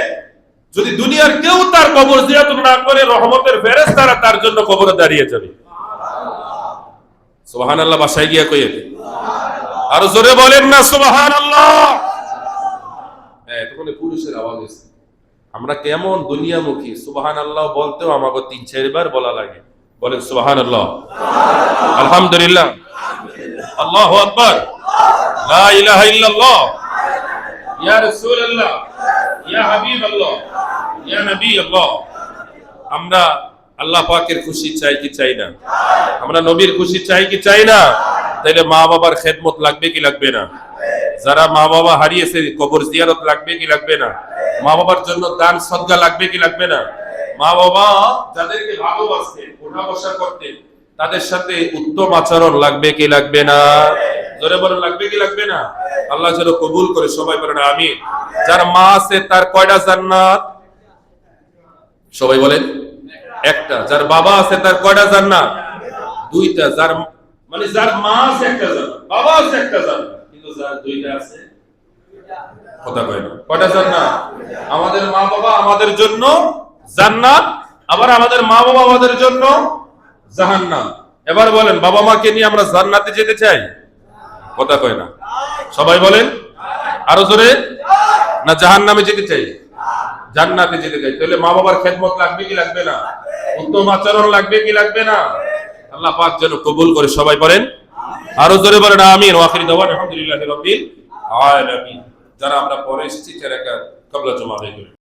যদি দুনিয়ার কেউ তার কবর জিয়ারত না করে, রহমতের ফেরেশতারা তার জন্য কবরে দাঁড়িয়ে যাবে। সুবহানাল্লাহ। বাসায় গিয়া কইয়ে আরো জোরে বলেন না সুবহানাল্লাহ। তখন পুরুষের আওয়াজ এসে আমরা কেমন দুনিয়ামুখী, সুবহানাল্লাহ বলতেও আমাকে ৩-৪ বার বলা লাগে। বলেন সুবহানাল্লাহ, আলহামদুলিল্লাহ, আল্লাহু আকবার, লা ইলাহা ইল্লাল্লাহ, ইয়া রাসূলুল্লাহ, ইয়া হাবিবাল্লাহ, ইয়া নবী আল্লাহ। আমরা আল্লাহ পাকের খুশি চাই কি চাই না? আমরা নবীর খুশি চাই কি চাই না? তাইলে মা বাবার খেদমত লাগবে কি লাগবে না? যারা মা বাবা হারিয়েছে কবর জিয়ারত লাগবে কি লাগবে না? মা বাবার জন্য দান সদকা লাগবে কি লাগবে না? মা বাবা যাদেরকে ভালোবাসতেন, ওঠা বসা করতেন, তাদের সাথে উত্তম আচরণ লাগবে কি লাগবে না? জোরে বলেন লাগবে কি লাগবে না? আল্লাহ যেন কবুল করে। সবাই বলেন আমিন। যার মা আছে তার কয়টা জান্নাত? সবাই বলেন একটা। যার বাবা আছে তার কয়টা জান্নাত? 2টা। যার মানে যার মা আছে একটা জান্নাত, বাবা আছে একটা জান্নাত, কিন্তু যার 2টা আছে, কথা কয় না, কয়টা জান্নাত? আমাদের মা বাবা আমাদের জন্য জান্নাত, আবার আমাদের মা বাবা আমাদের জন্য জাহান্নাম। এবার বলেন বাবা মাকে নিয়ে আমরা জান্নাতে যেতে চাই? কথা কয় না, সবাই বলেন আরো জোরে। না জাহান্নামে যেতে চাই? জান্নাতে যেতে চাই। তাহলে মা বাবার খেদমত লাগবে কি লাগবে না? উত্তম আচরণ লাগবে কি লাগবে না? আল্লাহ পাক যেন কবুল করে। সবাই বলেন আরো জোরে বলেন আমিন। ওয়া আখিরু দাওয়ানা আলহামদুলিল্লাহি রাব্বিল আলামিন। যারা আমরা পরে এসেছি তারা কাবলা জমা আদায় করি।